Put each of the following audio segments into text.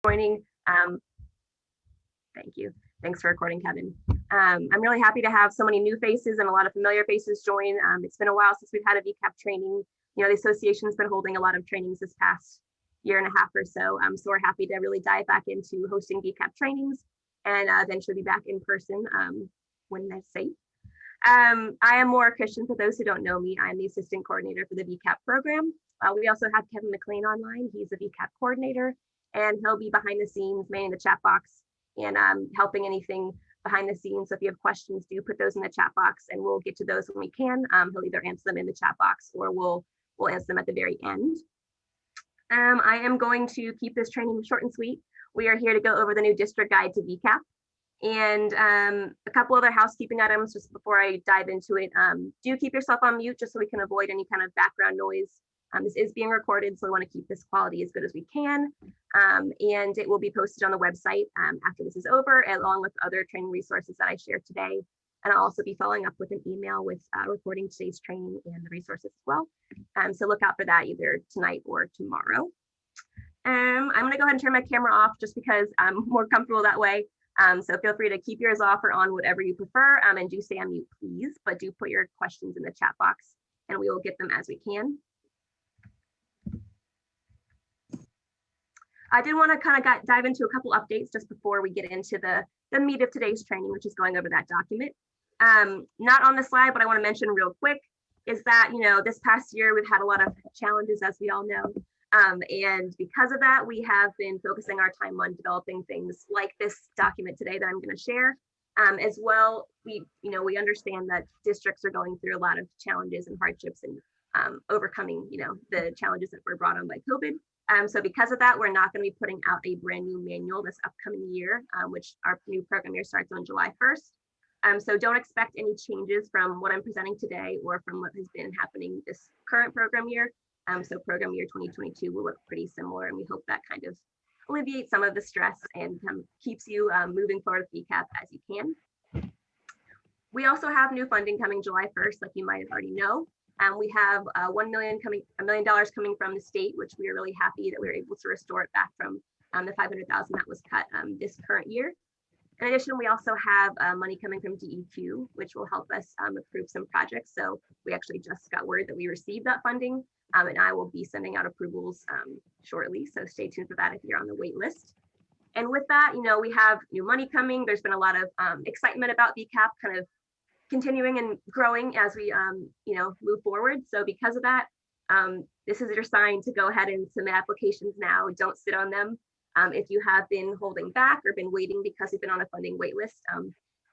joining. Thank you. Thanks for recording, Kevin. I'm really happy to have so many new faces and a lot of familiar faces join. It's been a while since we've had a VCAP training. You know, the association's been holding a lot of trainings this past year and a half or so. So we're happy to really dive back into hosting VCAP trainings and eventually be back in person when that's safe. I am Maura Christian. For those who don't know me, I'm the assistant coordinator for the VCAP program. We also have Kevin McLean online. He's a VCAP coordinator, and he'll be behind the scenes manning the chat box and helping anything behind the scenes. So if you have questions, do put those in the chat box and we'll get to those when we can. He'll either answer them in the chat box or we'll answer them at the very end. I am going to keep this training short and sweet. We are here to go over the new district guide to VCAP and a couple other housekeeping items just before I dive into it. Do keep yourself on mute just so we can avoid any kind of background noise. This is being recorded, so we want to keep this quality as good as we can. And it will be posted on the website after this is over, along with other training resources that I shared today. And I'll also be following up with an email with recording today's training and the resources as well. So look out for that either tonight or tomorrow. I'm going to go ahead and turn my camera off just because I'm more comfortable that way. So feel free to keep yours off or on, whatever you prefer, and do stay on mute, please. But do put your questions in the chat box and we will get them as we can. I did want to kind of dive into a couple updates just before we get into the meat of today's training, which is going over that document. Not on the slide, but I want to mention real quick is that, you know, this past year we've had a lot of challenges, as we all know. And because of that, we have been focusing our time on developing things like this document today that I'm going to share. As well, we understand that districts are going through a lot of challenges and hardships and overcoming, the challenges that were brought on by COVID. So because of that, we're not going to be putting out a brand new manual this upcoming year, which our new program year starts on July 1st. So don't expect any changes from what I'm presenting today or from what has been happening this current program year. So program year 2022 will look pretty similar, and we hope that kind of alleviates some of the stress and keeps you moving forward with VCAP as you can. We also have new funding coming July 1st, like you might already know. We have $1 million coming from the state, which we are really happy that we were able to restore it back from the $500,000 that was cut this current year. In addition, we also have money coming from DEQ, which will help us approve some projects. So we actually just got word that we received that funding, and I will be sending out approvals shortly. So stay tuned for that if you're on the wait list. And with that, we have new money coming. There's been a lot of excitement about VCAP kind of continuing and growing as we move forward. So because of that, this is your sign to go ahead and submit applications now. Don't sit on them. If you have been holding back or been waiting because you've been on a funding wait list,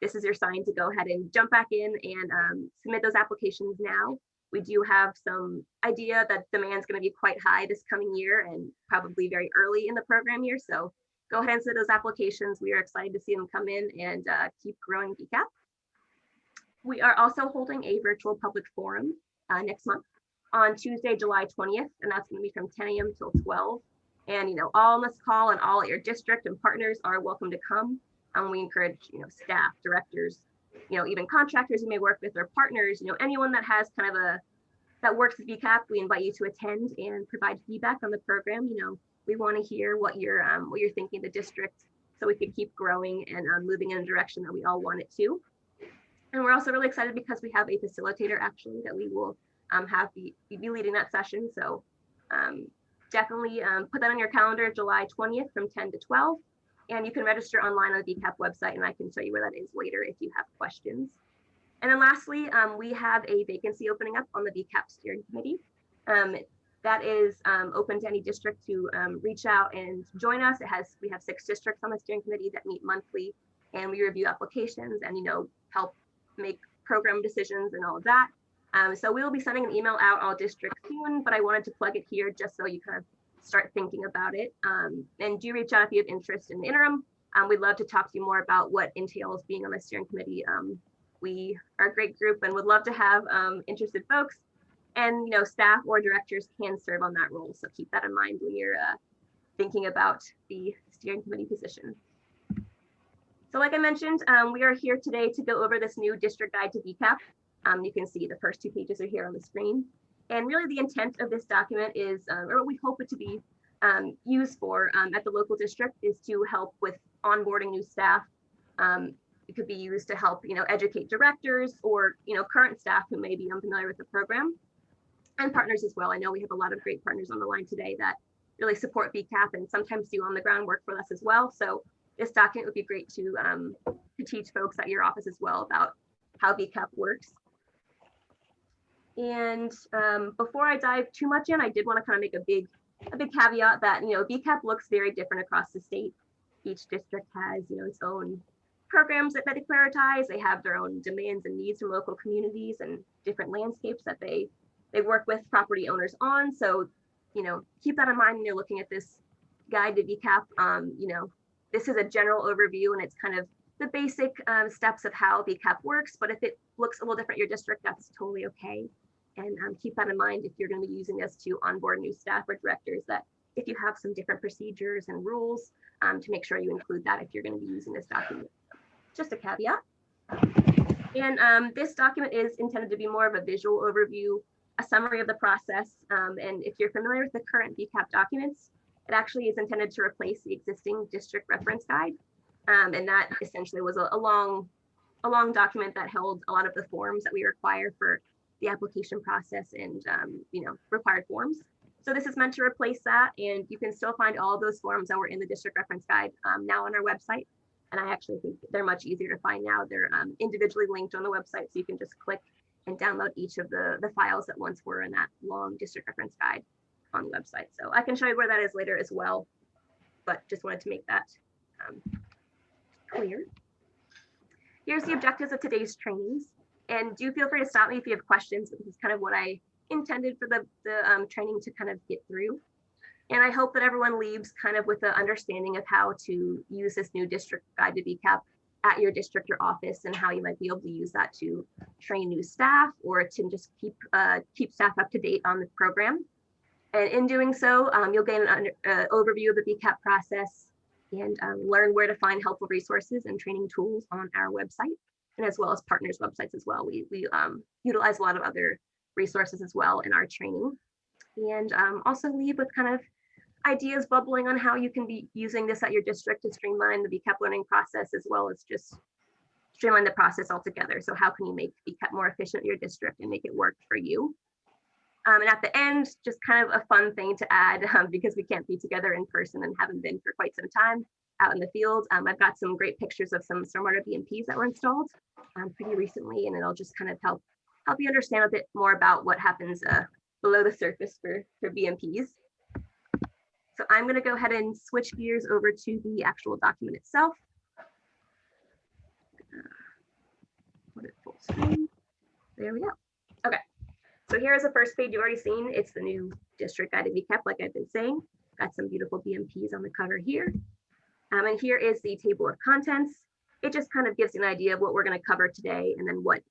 this is your sign to go ahead and jump back in and submit those applications now. We do have some idea that demand is going to be quite high this coming year and probably very early in the program year. So go ahead and submit those applications. We are excited to see them come in and keep growing VCAP. We are also holding a virtual public forum next month on Tuesday, July 20th, and that's going to be from 10 a.m. till 12. And all on this call and all your district and partners are welcome to come. And we encourage staff, directors, even contractors you may work with or partners, anyone that has kind of that works with VCAP, we invite you to attend and provide feedback on the program. We want to hear what you're thinking of the district, so we can keep growing and moving in a direction that we all want it to. And we're also really excited because we have a facilitator actually that we will be leading that session. So definitely put that on your calendar, July 20th from 10 to 12. And you can register online on the VCAP website, and I can show you where that is later if you have questions. And then lastly, we have a vacancy opening up on the VCAP steering committee. That is open to any district to reach out and join us. We have 6 districts on the steering committee that meet monthly, and we review applications and help make program decisions and all of that. So we will be sending an email out all districts soon, but I wanted to plug it here just so you kind of start thinking about it. And do reach out if you have interest in the interim. We'd love to talk to you more about what entails being on the steering committee. We are a great group and would love to have interested folks, and staff or directors can serve on that role. So keep that in mind when you're thinking about the steering committee position. So like I mentioned, we are here today to go over this new district guide to VCAP. You can see the first 2 pages are here on the screen. And really the intent of this document is, or what we hope it to be, used for at the local district is to help with onboarding new staff. It could be used to help, educate directors or, current staff who may be unfamiliar with the program, and partners as well. I know we have a lot of great partners on the line today that really support VCAP and sometimes do on the ground work for us as well. So this document would be great to teach folks at your office as well about how VCAP works. And before I dive too much in, I did want to kind of make a big caveat that, VCAP looks very different across the state. Each district has, its own programs that they prioritize. They have their own demands and needs from local communities and different landscapes that they work with property owners on. So, keep that in mind when you're looking at this guide to VCAP. This is a general overview and it's kind of the basic steps of how VCAP works. But if it looks a little different in your district, that's totally okay. And keep that in mind if you're going to be using this to onboard new staff or directors, that if you have some different procedures and rules, to make sure you include that if you're going to be using this document. Just a caveat. And this document is intended to be more of a visual overview, a summary of the process. And if you're familiar with the current VCAP documents, it actually is intended to replace the existing district reference guide. And that essentially was a long document that held a lot of the forms that we require for the application process and required forms. So this is meant to replace that, and you can still find all of those forms that were in the district reference guide now on our website. And I actually think they're much easier to find now. They're individually linked on the website, so you can just click and download each of the files that once were in that long district reference guide on the website. So I can show you where that is later as well, but just wanted to make that clear. Here's the objectives of today's trainings. And do feel free to stop me if you have questions. This is kind of what I intended for the training to kind of get through. And I hope that everyone leaves kind of with an understanding of how to use this new district guide to VCAP at your district or office, and how you might be able to use that to train new staff or to just keep staff up to date on the program. And in doing so, you'll gain an overview of the VCAP process and learn where to find helpful resources and training tools on our website, and as well as partners' websites as well. We utilize a lot of other resources as well in our training, and also leave with kind of ideas bubbling on how you can be using this at your district to streamline the VCAP learning process, as well as just streamline the process altogether. So how can you make VCAP more efficient in your district and make it work for you? And at the end, just kind of a fun thing to add, because we can't be together in person and haven't been for quite some time out in the field. I've got some great pictures of some stormwater BMPs that were installed pretty recently, and it'll just kind of help you understand a bit more about what happens below the surface for BMPs. So I'm going to go ahead and switch gears over to the actual document itself. Put it full screen. There we go. Okay. So here's the first page you've already seen. It's the new district guide to VCAP, like I've been saying. Got some beautiful BMPs on the cover here. And here is the table of contents. It just kind of gives you an idea of what we're going to cover today, and then what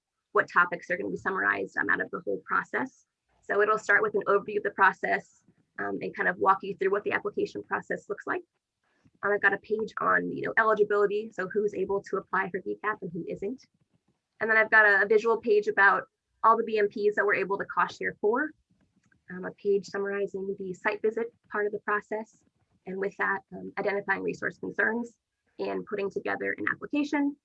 topics are going to be summarized out of the whole process. So it'll start with an overview of the process and kind of walk you through what the application process looks like. I've got a page on eligibility, so who's able to apply for VCAP and who isn't. And then I've got a visual page about all the BMPs that we're able to cost share for. A page summarizing the site visit part of the process, and with that, identifying resource concerns and putting together an application,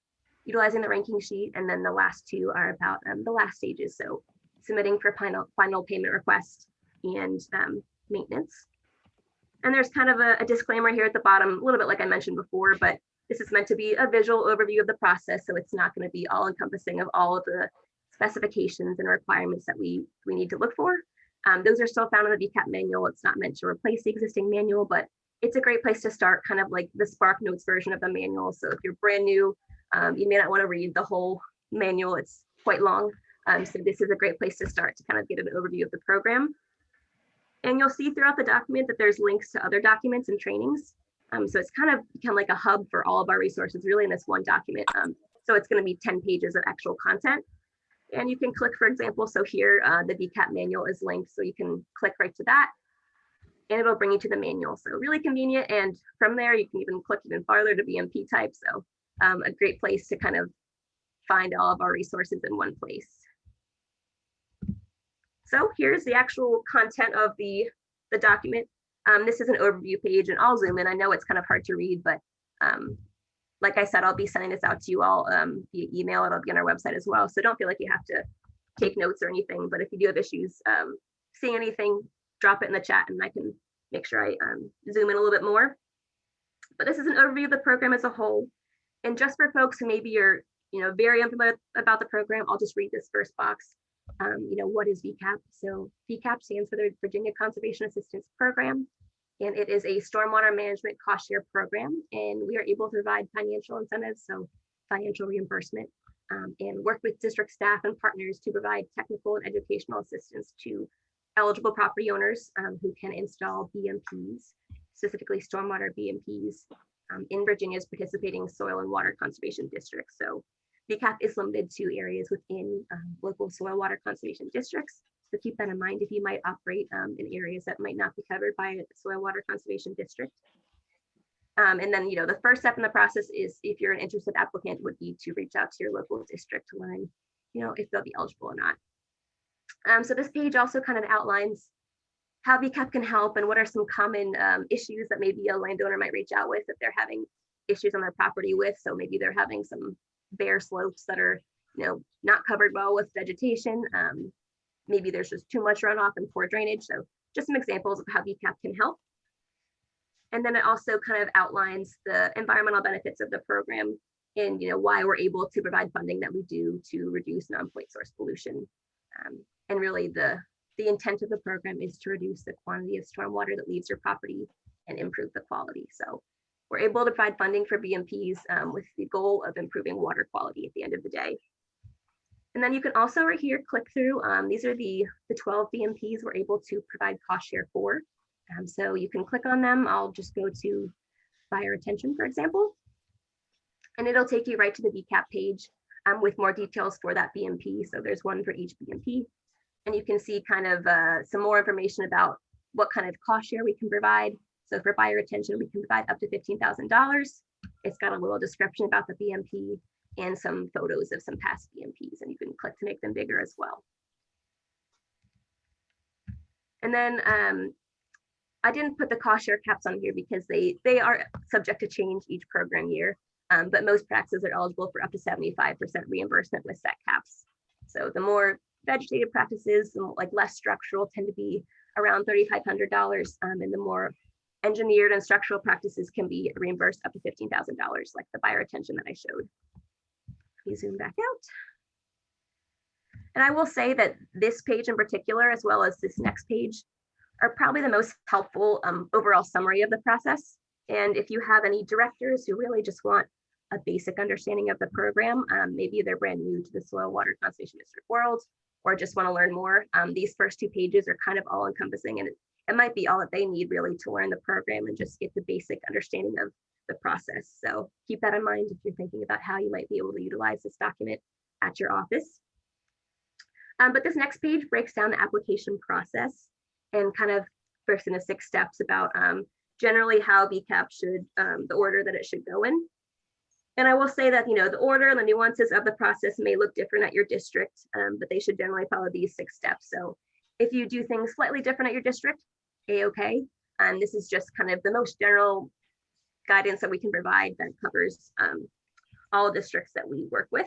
utilizing the ranking sheet. And then the last two are about the last stages, so submitting for final payment request and maintenance. And there's kind of a disclaimer here at the bottom, a little bit like I mentioned before, but this is meant to be a visual overview of the process, so it's not going to be all encompassing of all of the specifications and requirements that we need to look for. Those are still found in the VCAP manual. It's not meant to replace the existing manual, but it's a great place to start, kind of like the Spark Notes version of the manual. So if you're brand new, you may not want to read the whole manual. It's quite long. So this is a great place to start to kind of get an overview of the program. And you'll see throughout the document that there's links to other documents and trainings. So it's kind of become like a hub for all of our resources really in this one document. So it's going to be 10 pages of actual content. And you can click, for example, so here the VCAP manual is linked, so you can click right to that and it'll bring you to the manual. So really convenient. And from there, you can even click even farther to BMP type. So a great place to kind of find all of our resources in one place. So here's the actual content of the document. This is an overview page, and I'll zoom in. I know it's kind of hard to read, but like I said, I'll be sending this out to you all via email. It'll be on our website as well. So don't feel like you have to take notes or anything. But if you do have issues seeing anything, drop it in the chat and I can make sure I zoom in a little bit more. But this is an overview of the program as a whole. And just for folks who maybe you're very unfamiliar about the program, I'll just read this first box. What is VCAP? So VCAP stands for the Virginia Conservation Assistance Program, and it is a stormwater management cost share program. And we are able to provide financial incentives, so financial reimbursement, and work with district staff and partners to provide technical and educational assistance to eligible property owners who can install BMPs, specifically stormwater BMPs, in Virginia's participating soil and water conservation districts. So VCAP is limited to areas within local soil water conservation districts. So keep that in mind if you might operate in areas that might not be covered by a soil water conservation district. And then, the first step in the process is, if you're an interested applicant, would be to reach out to your local district to learn, if they'll be eligible or not. So this page also kind of outlines how VCAP can help and what are some common issues that maybe a landowner might reach out with if they're having issues on their property with. So maybe they're having some bare slopes that are, not covered well with vegetation. Maybe there's just too much runoff and poor drainage. So just some examples of how VCAP can help. And then it also kind of outlines the environmental benefits of the program and why we're able to provide funding that we do to reduce non-point source pollution. And really the intent of the program is to reduce the quantity of stormwater that leaves your property and improve the quality. So we're able to provide funding for BMPs with the goal of improving water quality at the end of the day. And then you can also right here click through. These are the 12 BMPs we're able to provide cost share for. So you can click on them. I'll just go to fire retention, for example, and it'll take you right to the VCAP page with more details for that BMP. So there's one for each BMP, and you can see kind of some more information about what kind of cost share we can provide. So for fire retention, we can provide up to $15,000. It's got a little description about the BMP and some photos of some past BMPs, and you can click to make them bigger as well. And then I didn't put the cost share caps on here because they are subject to change each program year, but most practices are eligible for up to 75% reimbursement with set caps. So the more vegetative practices, like less structural, tend to be around $3,500, and the more engineered and structural practices can be reimbursed up to $15,000, like the fire retention that I showed. Let me zoom back out. And I will say that this page in particular, as well as this next page, are probably the most helpful overall summary of the process. And if you have any directors who really just want a basic understanding of the program, maybe they're brand new to the soil water conservation district world, or just want to learn more, these first two pages are kind of all encompassing, and it might be all that they need really to learn the program and just get the basic understanding of the process. So keep that in mind if you're thinking about how you might be able to utilize this document at your office. But this next page breaks down the application process and kind of first into 6 steps about generally how VCAP should, the order that it should go in. And I will say that, the order and the nuances of the process may look different at your district, but they should generally follow these 6 steps. So if you do things slightly different at your district, A-okay. This is just kind of the most general guidance that we can provide that covers all districts that we work with.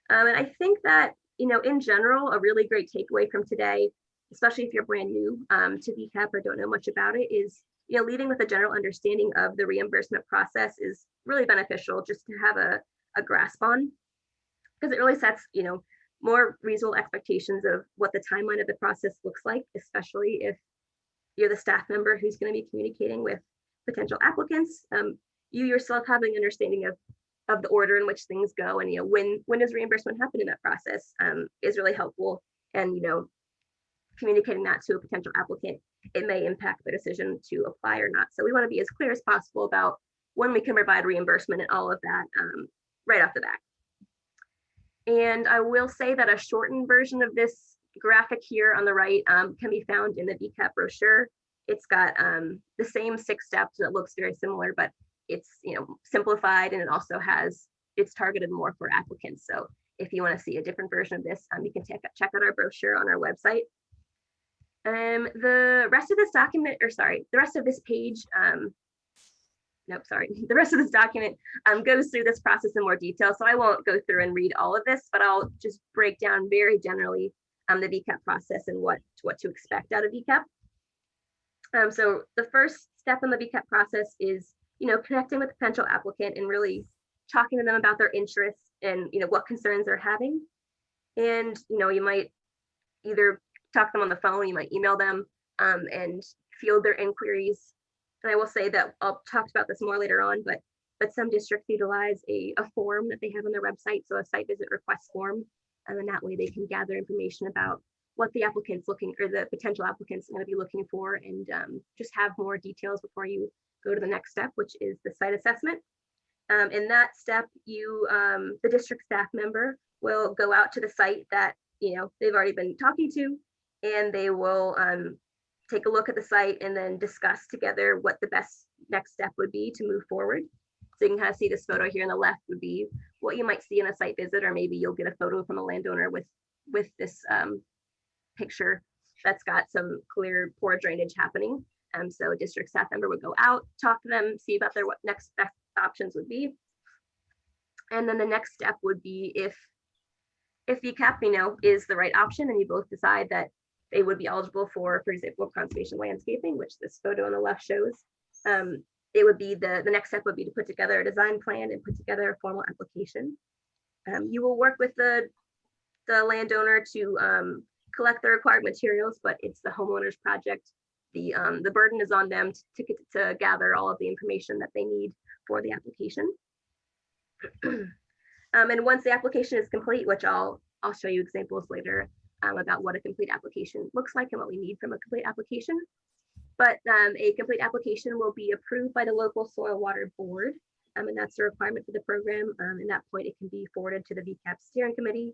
And I think that, in general, a really great takeaway from today, especially if you're brand new to VCAP or don't know much about it, is leading with a general understanding of the reimbursement process is really beneficial just to have a grasp on, because it really sets more reasonable expectations of what the timeline of the process looks like, especially if you're the staff member who's going to be communicating with potential applicants. You yourself having an understanding of the order in which things go, and when does reimbursement happen in that process is really helpful. And communicating that to a potential applicant, it may impact the decision to apply or not. So we want to be as clear as possible about when we can provide reimbursement and all of that right off the bat. And I will say that a shortened version of this graphic here on the right can be found in the VCAP brochure. It's got the same 6 steps, and it looks very similar, but it's simplified, and it also it's targeted more for applicants. So if you want to see a different version of this, you can check out our brochure on our website. The rest of this document, or sorry, the rest of this page, nope, sorry, the rest of this document goes through this process in more detail. So I won't go through and read all of this, but I'll just break down very generally the VCAP process and what to expect out of VCAP. So the first step in the VCAP process is, connecting with the potential applicant and really talking to them about their interests and, what concerns they're having. And, you might either talk to them on the phone, you might email them and field their inquiries. And I will say that I'll talk about this more later on, but some districts utilize a form that they have on their website, so a site visit request form, and then that way they can gather information about what the applicant's looking, or the potential applicants are going to be looking for, and just have more details before you go to the next step, which is the site assessment. In that step, the district staff member will go out to the site that they've already been talking to, and they will take a look at the site and then discuss together what the best next step would be to move forward. So you can kind of see this photo here on the left would be what you might see in a site visit, or maybe you'll get a photo from a landowner with this picture that's got some clear poor drainage happening. So a district staff member would go out, talk to them, see about what next best options would be. And then the next step would be if VCAP, is the right option, and you both decide that they would be eligible for example, conservation landscaping, which this photo on the left shows. It would be the next step would be to put together a design plan and put together a formal application. You will work with the landowner to collect the required materials, but it's the homeowner's project. The burden is on them to gather all of the information that they need for the application. And once the application is complete, which I'll show you examples later about what a complete application looks like and what we need from a complete application. But a complete application will be approved by the local soil water board, and that's a requirement for the program. At that point, it can be forwarded to the VCAP steering committee,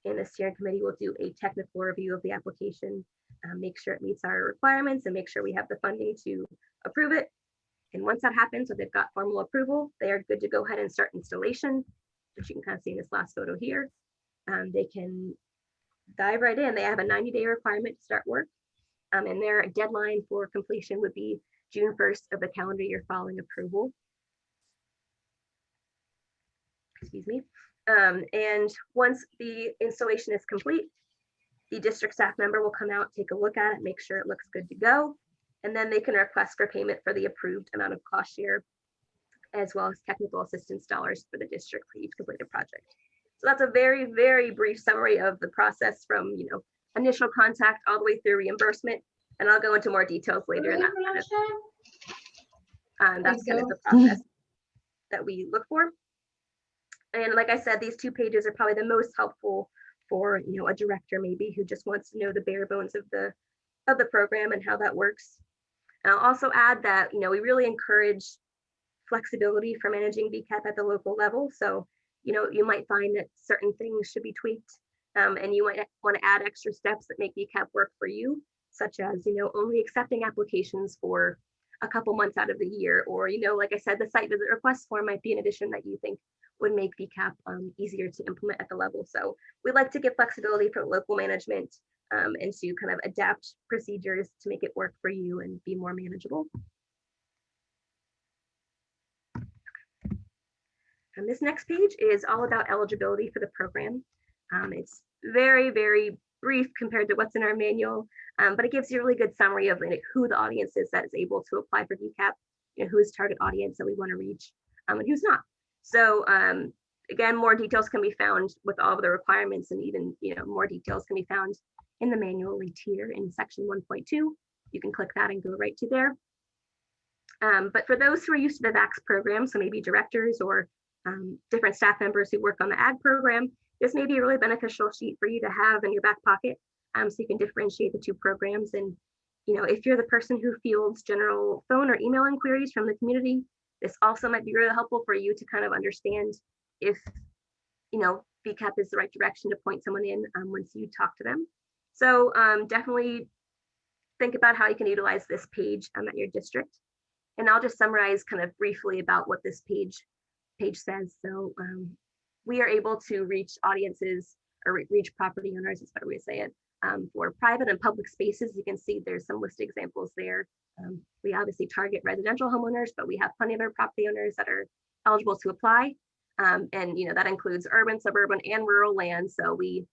and the steering committee will do a technical review of the application, make sure it meets our requirements, and make sure we have the funding to approve it. And once that happens, if they've got formal approval, they are good to go ahead and start installation, which you can kind of see in this last photo here. They can dive right in. They have a 90-day requirement to start work. And their deadline for completion would be June 1st of the calendar year following approval. Excuse me. And once the installation is complete, the district staff member will come out, take a look at it, make sure it looks good to go, and then they can request for payment for the approved amount of cost share, as well as technical assistance dollars for the district for each completed project. So that's a very, very brief summary of the process from initial contact all the way through reimbursement, and I'll go into more details later. And that's kind of the process that we look for. And like I said, these 2 pages are probably the most helpful for a director maybe who just wants to know the bare bones of the program and how that works. And I'll also add that we really encourage flexibility for managing VCAP at the local level. So you might find that certain things should be tweaked, and you might want to add extra steps that make VCAP work for you, such as only accepting applications for a couple months out of the year, or like I said, the site visit request form might be an addition that you think would make VCAP easier to implement at the level. So we like to give flexibility for local management and to kind of adapt procedures to make it work for you and be more manageable. And this next page is all about eligibility for the program. It's very, very brief compared to what's in our manual, but it gives you a really good summary of who the audience is that is able to apply for VCAP, who's target audience that we want to reach, and who's not. So again, more details can be found with all of the requirements, and even more details can be found in the manual linked here in section 1.2. You can click that and go right to there. But for those who are used to the VAX program, so maybe directors or different staff members who work on the ag program, this may be a really beneficial sheet for you to have in your back pocket, so you can differentiate the 2 programs. And if you're the person who fields general phone or email inquiries from the community, this also might be really helpful for you to kind of understand if VCAP is the right direction to point someone in once you talk to them. So definitely think about how you can utilize this page at your district. And I'll just summarize kind of briefly about what this page says. So we are able to reach audiences, or reach property owners, is a better way to say it, For private and public spaces, you can see there's some list examples there. We obviously target residential homeowners, but we have plenty of other property owners that are eligible to apply. And that includes urban, suburban, and rural land. So we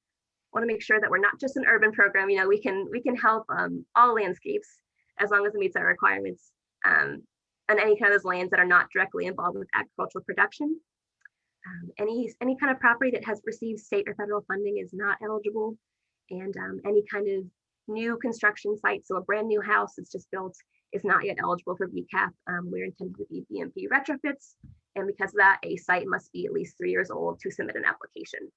want to make sure that we're not just an urban program. We can help all landscapes as long as it meets our requirements, and any kind of those lands that are not directly involved with agricultural production. Any kind of property that has received state or federal funding is not eligible, and any kind of new construction site, so a brand new house that's just built, is not yet eligible for VCAP. We're intended to be BMP retrofits, and because of that, a site must be at least 3 years old to submit an application.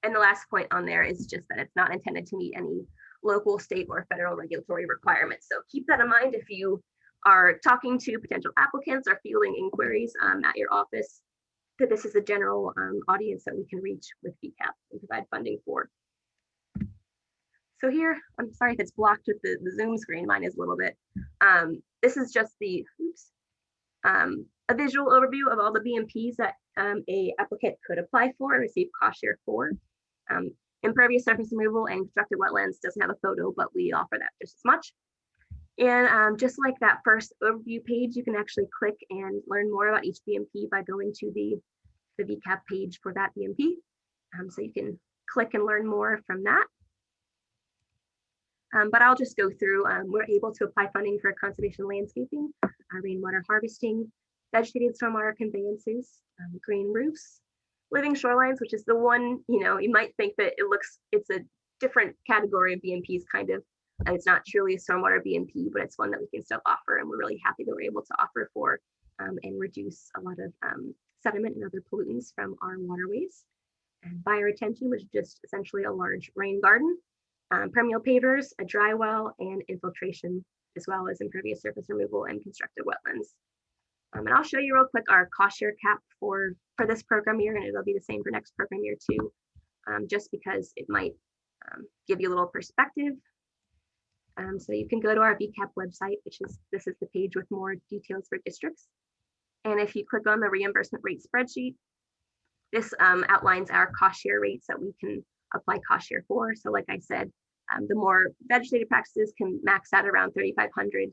And the last point on there is just that it's not intended to meet any local, state, or federal regulatory requirements. So keep that in mind if you are talking to potential applicants or fielding inquiries at your office, that this is a general audience that we can reach with VCAP and provide funding for. So here, I'm sorry if it's blocked with the Zoom screen, mine is a little bit. This is just a visual overview of all the BMPs that a applicant could apply for and receive cost share for. Impervious surface removal and constructed wetlands doesn't have a photo, but we offer that just as much. And just like that first overview page, you can actually click and learn more about each BMP by going to the VCAP page for that BMP. So you can click and learn more from that. But I'll just go through. We're able to apply funding for conservation landscaping, rainwater harvesting, vegetated stormwater conveyances, green roofs, living shorelines, which is the one, you might think that it's a different category of BMPs kind of, and it's not truly a stormwater BMP, but it's one that we can still offer, and we're really happy that we're able to offer for and reduce a lot of sediment and other pollutants from our waterways. And bioretention, which is just essentially a large rain garden, permeable pavers, a dry well, and infiltration, as well as impervious surface removal and constructed wetlands. And I'll show you real quick our cost share cap for this program year, and it'll be the same for next program year too, just because it might give you a little perspective. So you can go to our VCAP website, this is the page with more details for districts. And if you click on the reimbursement rate spreadsheet, this outlines our cost share rates that we can apply cost share for. So like I said, the more vegetated practices can max out around 3,500.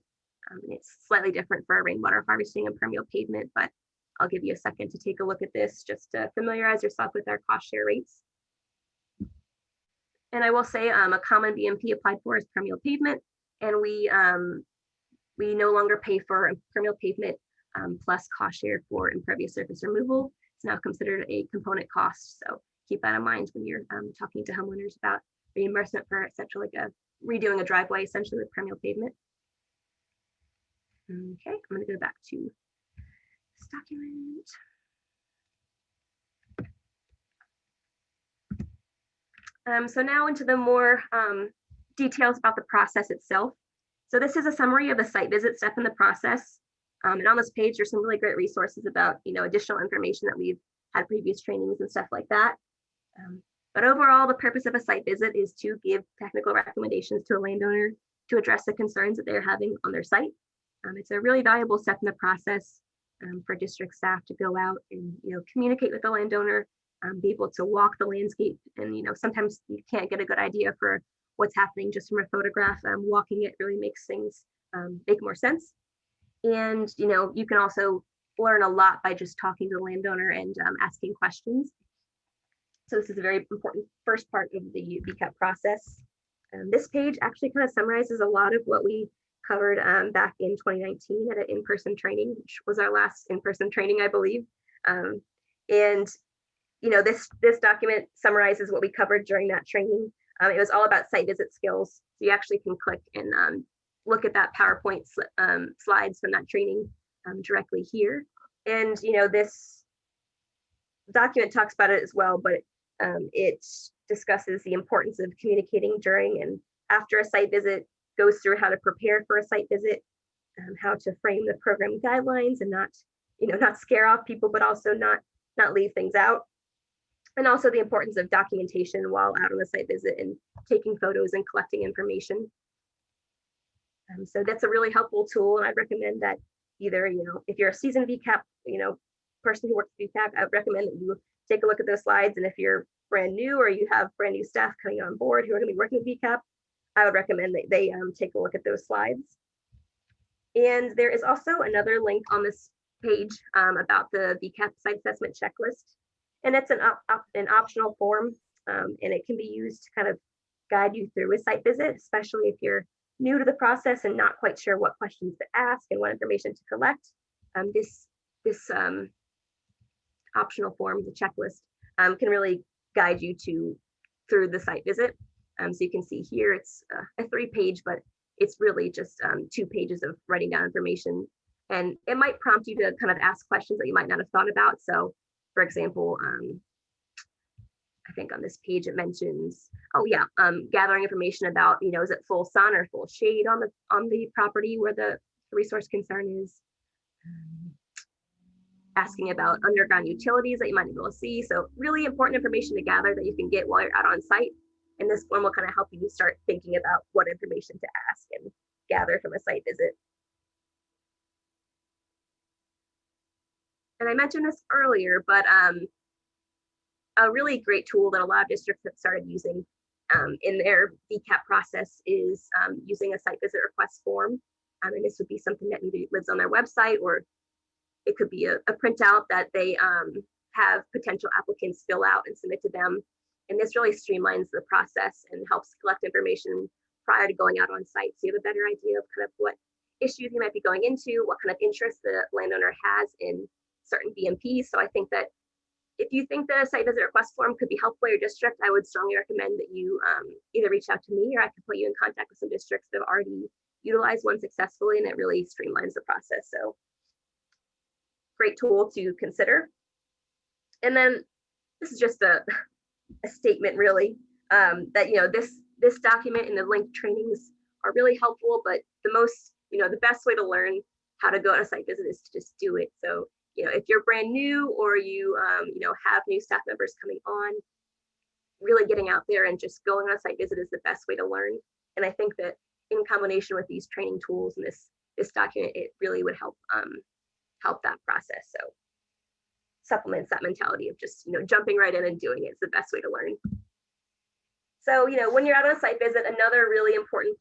It's slightly different for rainwater harvesting and permeable pavement, but I'll give you a second to take a look at this just to familiarize yourself with our cost share rates. And I will say a common BMP applied for is permeable pavement, and we no longer pay for permeable pavement plus cost share for impervious surface removal. It's now considered a component cost, so keep that in mind when you're talking to homeowners about reimbursement for essentially like redoing a driveway essentially with permeable pavement. Okay, I'm going to go back to this document. So now into the more details about the process itself. So this is a summary of the site visit step in the process. And on this page, there's some really great resources about, additional information that we've had previous trainings and stuff like that. But overall, the purpose of a site visit is to give technical recommendations to a landowner to address the concerns that they're having on their site. It's a really valuable step in the process for district staff to go out and communicate with the landowner, be able to walk the landscape, and sometimes you can't get a good idea for what's happening just from a photograph. Walking it really makes things make more sense. And you can also learn a lot by just talking to the landowner and asking questions. So this is a very important first part of the VCAP process. This page actually kind of summarizes a lot of what we covered back in 2019 at an in-person training, which was our last in-person training, I believe. And this document summarizes what we covered during that training. It was all about site visit skills. So you actually can click and look at that PowerPoint slides from that training directly here. And this document talks about it as well, but it discusses the importance of communicating during and after a site visit, goes through how to prepare for a site visit, how to frame the program guidelines and not scare off people, but also not leave things out. And also the importance of documentation while out on the site visit and taking photos and collecting information. So that's a really helpful tool, and I'd recommend that either, if you're a seasoned VCAP, person who works with VCAP, I'd recommend that you take a look at those slides. And if you're brand new or you have brand new staff coming on board who are going to be working with VCAP, I would recommend that they take a look at those slides. And there is also another link on this page about the VCAP site assessment checklist. And it's an optional form, and it can be used to kind of guide you through a site visit, especially if you're new to the process and not quite sure what questions to ask and what information to collect. This optional form, the checklist, can really guide you through the site visit. So you can see here it's a 3-page, but it's really just 2 pages of writing down information. And it might prompt you to kind of ask questions that you might not have thought about. So for example, I think on this page it mentions, gathering information about, is it full sun or full shade on the property where the resource concern is. Asking about underground utilities that you might be able to see. So really important information to gather that you can get while you're out on site. And this form will kind of help you start thinking about what information to ask and gather from a site visit. And I mentioned this earlier, but a really great tool that a lot of districts have started using in their VCAP process is using a site visit request form. And this would be something that either lives on their website, or it could be a printout that they have potential applicants fill out and submit to them. And this really streamlines the process and helps collect information prior to going out on site, so you have a better idea of kind of what issues you might be going into, what kind of interest the landowner has in certain BMPs. So I think that if you think that a site visit request form could be helpful for your district, I would strongly recommend that you either reach out to me, or I can put you in contact with some districts that have already utilized one successfully, and it really streamlines the process. So great tool to consider. And then this is just a statement really, that this document and the linked trainings are really helpful, but the best way to learn how to go on a site visit is to just do it. So if you're brand new, or you have new staff members coming on, really getting out there and just going on a site visit is the best way to learn. And I think that in combination with these training tools and this document, it really would help that process. So supplements that mentality of just jumping right in and doing it is the best way to learn. So when you're out on a site visit, another really important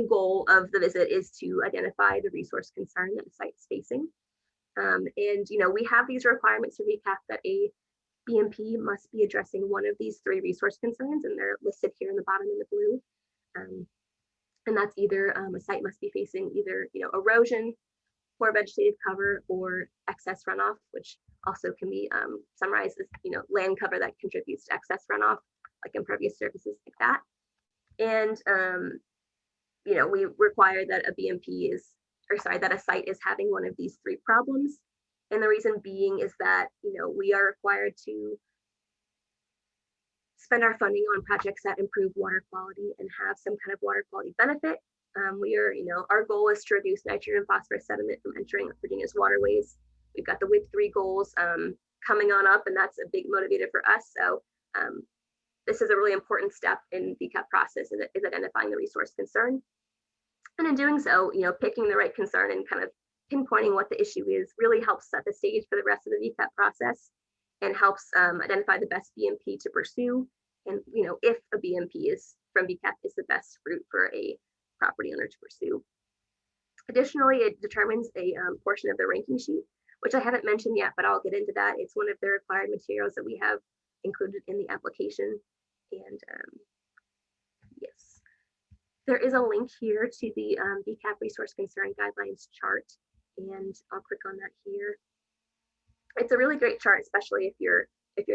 goal of the visit is to identify the resource concern that the site's facing. And we have these requirements to VCAP that a BMP must be addressing one of these 3 resource concerns, and they're listed here in the bottom in the blue. And that's either a site must be facing either erosion, poor vegetative cover, or excess runoff, which also can be summarized as land cover that contributes to excess runoff, like impervious surfaces like that. And we require that a BMP that a site is having one of these 3 problems. And the reason being is that we are required to spend our funding on projects that improve water quality and have some kind of water quality benefit. Our goal is to reduce nitrogen and phosphorus sediment from entering Virginia's waterways. We've got the WIP 3 goals coming on up, and that's a big motivator for us. So this is a really important step in the VCAP process, is identifying the resource concern. And in doing so, picking the right concern and kind of pinpointing what the issue is really helps set the stage for the rest of the VCAP process, and helps identify the best BMP to pursue. And if a BMP from VCAP is the best route for a property owner to pursue. Additionally, it determines a portion of the ranking sheet, which I haven't mentioned yet, but I'll get into that. It's one of the required materials that we have included in the application. And yes, there is a link here to the VCAP resource concern guidelines chart, and I'll click on that here. It's a really great chart, especially if you're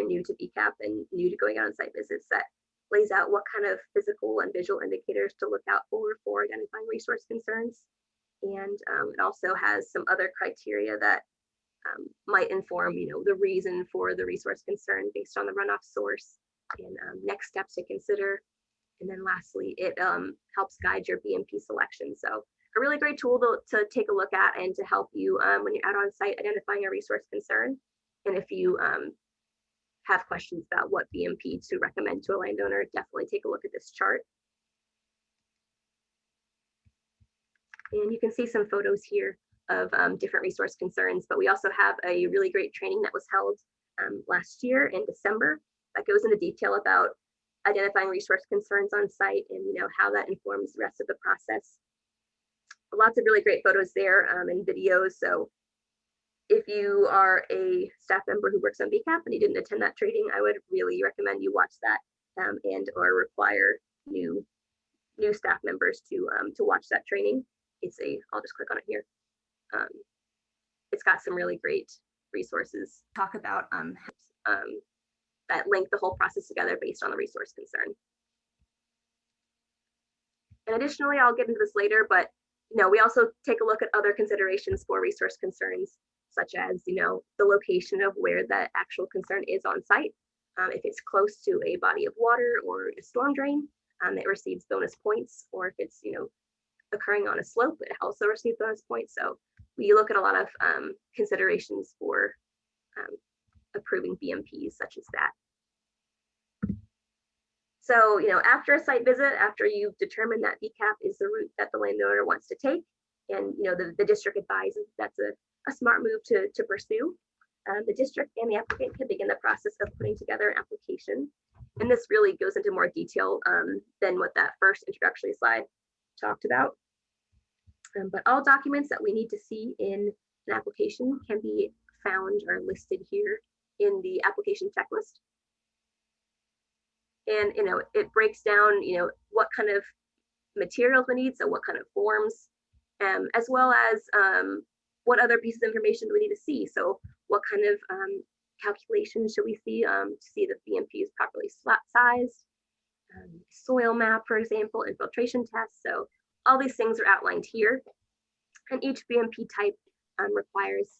new to VCAP and new to going out on site visits, that lays out what kind of physical and visual indicators to look out for identifying resource concerns. And it also has some other criteria that might inform, the reason for the resource concern based on the runoff source, and next steps to consider. And then lastly, it helps guide your BMP selection. So a really great tool to take a look at and to help you when you're out on site identifying a resource concern. And if you have questions about what BMP to recommend to a landowner, definitely take a look at this chart. And you can see some photos here of different resource concerns, but we also have a really great training that was held last year in December. that goes into detail about identifying resource concerns on site and how that informs the rest of the process. Lots of really great photos there and videos. So if you are a staff member who works on VCAP and you didn't attend that training, I would really recommend you watch that and or require new staff members to watch that training. I'll just click on it here. It's got some really great resources. Talk about that link the whole process together based on the resource concern. And additionally, I'll get into this later, but we also take a look at other considerations for resource concerns, such as the location of where that actual concern is on site. If it's close to a body of water or a storm drain, it receives bonus points, or if it's occurring on a slope, it also receives bonus points. So we look at a lot of considerations for approving BMPs such as that. So, after a site visit, after you've determined that VCAP is the route that the landowner wants to take, and the district advises that's a smart move to pursue, the district and the applicant can begin the process of putting together an application. And this really goes into more detail than what that first introductory slide talked about. But all documents that we need to see in an application can be found or listed here in the application checklist. And it breaks down what kind of materials we need, so what kind of forms, as well as what other pieces of information do we need to see. So what kind of calculations should we see to see the BMP is properly sized, soil map, for example, infiltration tests. So all these things are outlined here, and each BMP type requires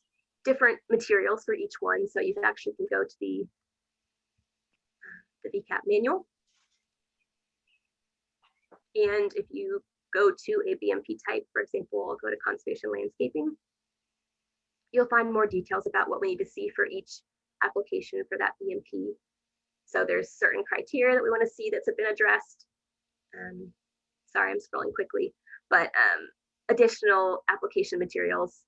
different materials for each one. So you actually can go to the VCAP manual. And if you go to a BMP type, for example, I'll go to conservation landscaping, you'll find more details about what we need to see for each application for that BMP. So there's certain criteria that we want to see that's been addressed. Sorry, I'm scrolling quickly, but additional application materials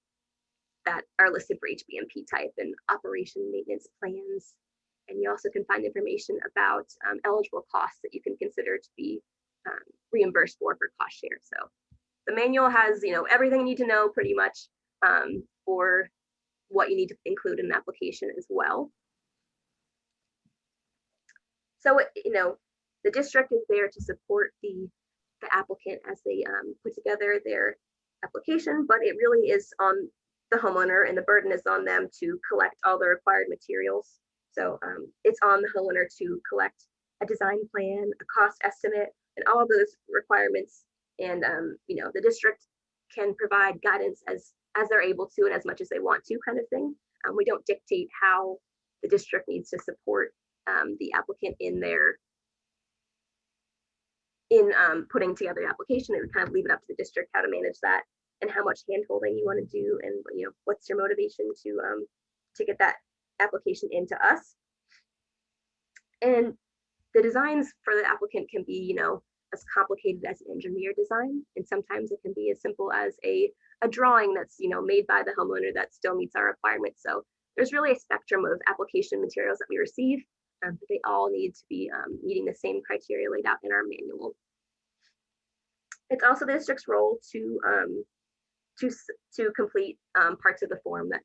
that are listed for each BMP type and operation maintenance plans. And you also can find information about eligible costs that you can consider to be reimbursed for cost share. So the manual has everything you need to know pretty much for what you need to include in an application as well. So the district is there to support the applicant as they put together their application, but it really is on the homeowner, and the burden is on them to collect all the required materials. So it's on the homeowner to collect a design plan, a cost estimate, and all of those requirements. And the district can provide guidance as they're able to and as much as they want to, kind of thing. We don't dictate how the district needs to support the applicant in putting together the application. It would kind of leave it up to the district how to manage that and how much hand-holding you want to do, and what's your motivation to get that application into us. And the designs for the applicant can be as complicated as an engineer design, and sometimes it can be as simple as a drawing that's made by the homeowner that still meets our requirements. So there's really a spectrum of application materials that we receive, but they all need to be meeting the same criteria laid out in our manual. It's also the district's role to complete parts of the form that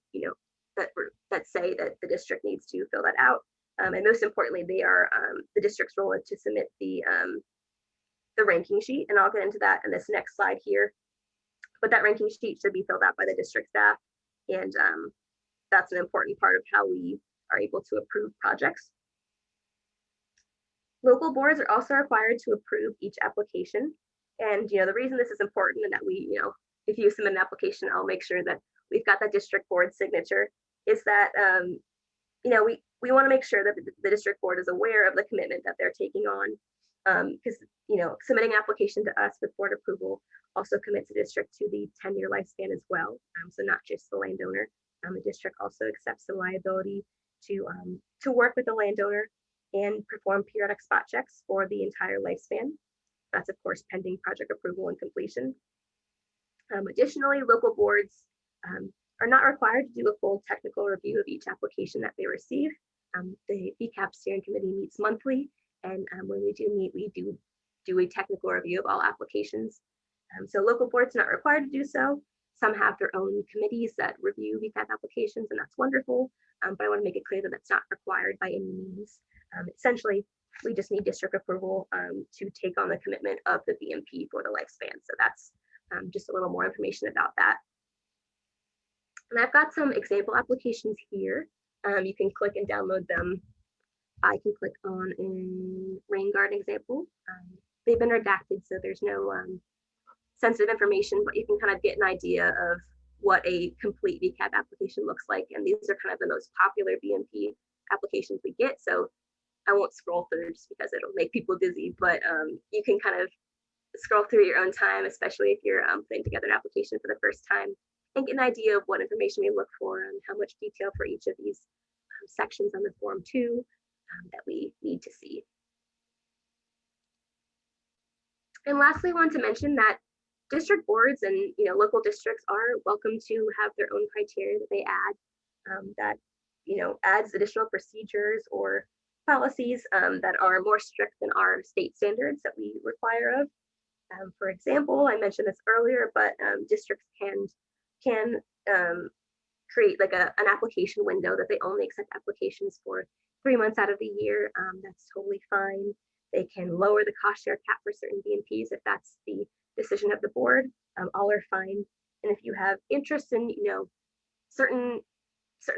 that say that the district needs to fill that out. And most importantly, they are the district's role is to submit the ranking sheet, and I'll get into that in this next slide here. But that ranking sheet should be filled out by the district staff, and that's an important part of how we are able to approve projects. Local boards are also required to approve each application, and the reason this is important and that we, if you submit an application, I'll make sure that we've got that district board signature, is that we want to make sure that the district board is aware of the commitment that they're taking on, because submitting application to us with board approval also commits the district to the 10-year lifespan as well. So not just the landowner, the district also accepts the liability to work with the landowner and perform periodic spot checks for the entire lifespan. That's of course pending project approval and completion. Additionally, local boards are not required to do a full technical review of each application that they receive. The VCAP steering committee meets monthly, and when we do meet, we do a technical review of all applications. So local boards are not required to do so. Some have their own committees that review VCAP applications, and that's wonderful. But I want to make it clear that that's not required by any means. Essentially, we just need district approval to take on the commitment of the BMP for the lifespan. So that's just a little more information about that. And I've got some example applications here. You can click and download them. I can click on a rain garden example. They've been redacted, so there's no sensitive information, but you can kind of get an idea of what a complete VCAP application looks like. And these are kind of the most popular BMP applications we get. So I won't scroll through just because it'll make people dizzy, but you can kind of scroll through your own time, especially if you're putting together an application for the first time, and get an idea of what information we look for and how much detail for each of these sections on the form too that we need to see. And lastly, I want to mention that district boards and local districts are welcome to have their own criteria that they add that adds additional procedures or policies that are more strict than our state standards that we require of. For example, I mentioned this earlier, but districts can create like an application window that they only accept applications for 3 months out of the year. That's totally fine. They can lower the cost share cap for certain BMPs if that's the decision of the board. All are fine. And if you have interest in certain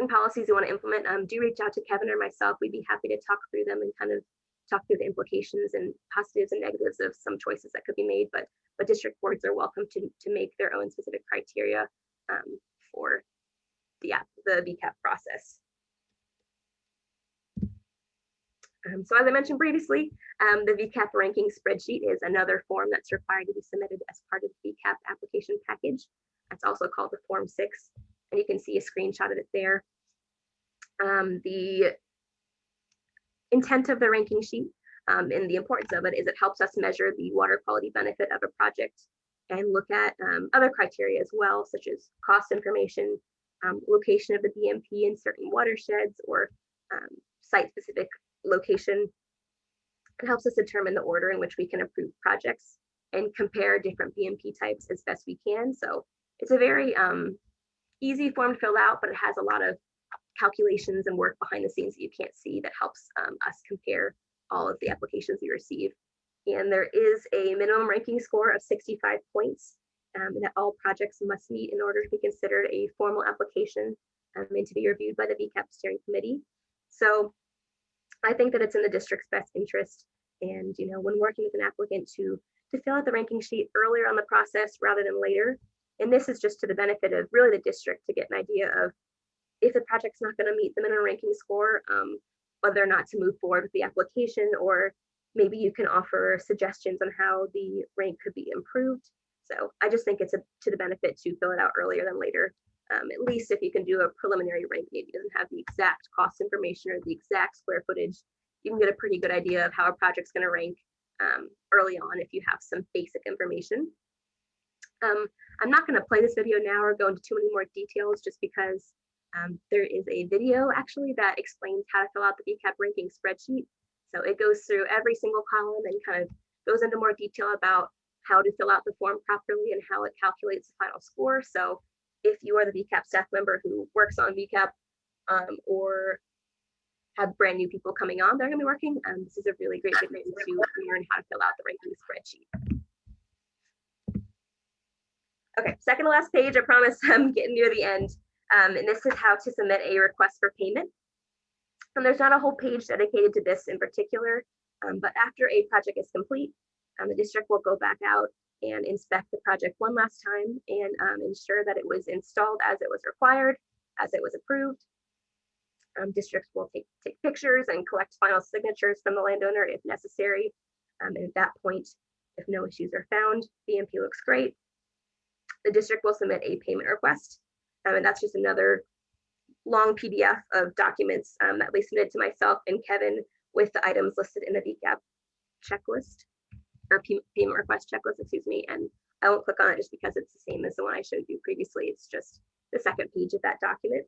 policies you want to implement, do reach out to Kevin or myself. We'd be happy to talk through them and kind of talk through the implications and positives and negatives of some choices that could be made. But district boards are welcome to make their own specific criteria for the VCAP process. So as I mentioned previously, the VCAP ranking spreadsheet is another form that's required to be submitted as part of the VCAP application package. That's also called the Form 6, and you can see a screenshot of it there. The intent of the ranking sheet and the importance of it is it helps us measure the water quality benefit of a project and look at other criteria as well, such as cost information, location of the BMP in certain watersheds, or site-specific location. It helps us determine the order in which we can approve projects and compare different BMP types as best we can. So it's a very easy form to fill out, but it has a lot of calculations and work behind the scenes that you can't see that helps us compare all of the applications we receive. And there is a minimum ranking score of 65 points that all projects must meet in order to be considered a formal application and to be reviewed by the VCAP steering committee. So I think that it's in the district's best interest, and when working with an applicant to fill out the ranking sheet earlier on the process rather than later. And this is just to the benefit of really the district to get an idea of if the project's not going to meet the minimum ranking score, whether or not to move forward with the application, or maybe you can offer suggestions on how the rank could be improved. So I just think it's to the benefit to fill it out earlier than later. At least if you can do a preliminary rank, maybe it doesn't have the exact cost information or the exact square footage, you can get a pretty good idea of how a project's going to rank early on if you have some basic information. I'm not going to play this video now or go into too many more details just because there is a video actually that explains how to fill out the VCAP ranking spreadsheet. So it goes through every single column and kind of goes into more detail about how to fill out the form properly and how it calculates the final score. So if you are the VCAP staff member who works on VCAP or have brand new people coming on, they're going to be working. This is a really great way to learn how to fill out the ranking spreadsheet. Okay, second to last page, I promise I'm getting near the end. And this is how to submit a request for payment. And there's not a whole page dedicated to this in particular, but after a project is complete, the district will go back out and inspect the project one last time and ensure that it was installed as it was required, as it was approved. Districts will take pictures and collect final signatures from the landowner if necessary. And at that point, if no issues are found, BMP looks great. The district will submit a payment request. And that's just another long PDF of documents that we submitted to myself and Kevin with the items listed in the VCAP checklist, or payment request checklist, excuse me. And I won't click on it just because it's the same as the one I showed you previously. It's just the second page of that document.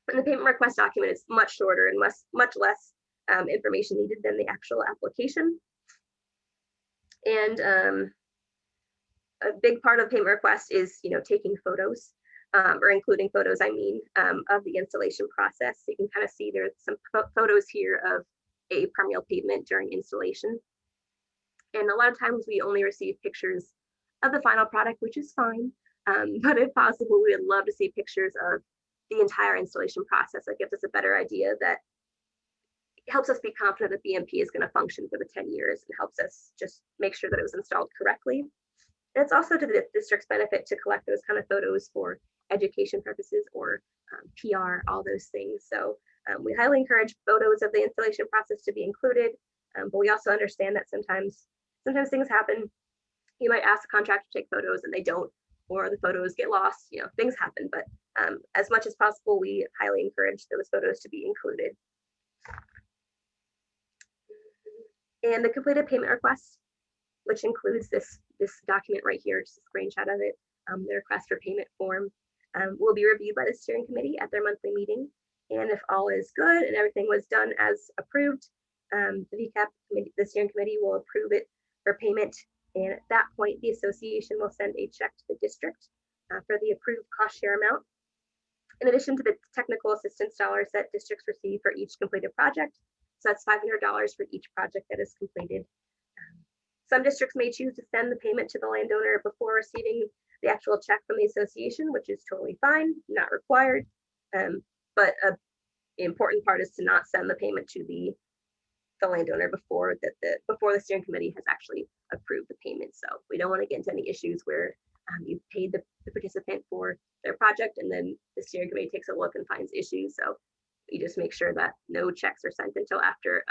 And the payment request document is much shorter and much less information needed than the actual application. And a big part of payment request is, taking photos, or including photos, of the installation process. So you can kind of see there's some photos here of a permeable pavement during installation. And a lot of times we only receive pictures of the final product, which is fine. But if possible, we would love to see pictures of the entire installation process. That gives us a better idea, that helps us be confident that BMP is going to function for the 10 years and helps us just make sure that it was installed correctly. And it's also to the district's benefit to collect those kind of photos for education purposes or PR, all those things. So we highly encourage photos of the installation process to be included, but we also understand that sometimes things happen. You might ask the contractor to take photos and they don't, or the photos get lost, things happen. But as much as possible, we highly encourage those photos to be included. And the completed payment request, which includes this document right here, just a screenshot of it, the request for payment form, will be reviewed by the steering committee at their monthly meeting. And if all is good and everything was done as approved, the VCAP committee, the steering committee, will approve it for payment. And at that point, the association will send a check to the district for the approved cost share amount, in addition to the technical assistance dollars that districts receive for each completed project. So that's $500 for each project that is completed. Some districts may choose to send the payment to the landowner before receiving the actual check from the association, which is totally fine, not required. But the important part is to not send the payment to the landowner before the steering committee has actually approved the payment. So we don't want to get into any issues where you've paid the participant for their project and then the steering committee takes a look and finds issues. So you just make sure that no checks are sent until after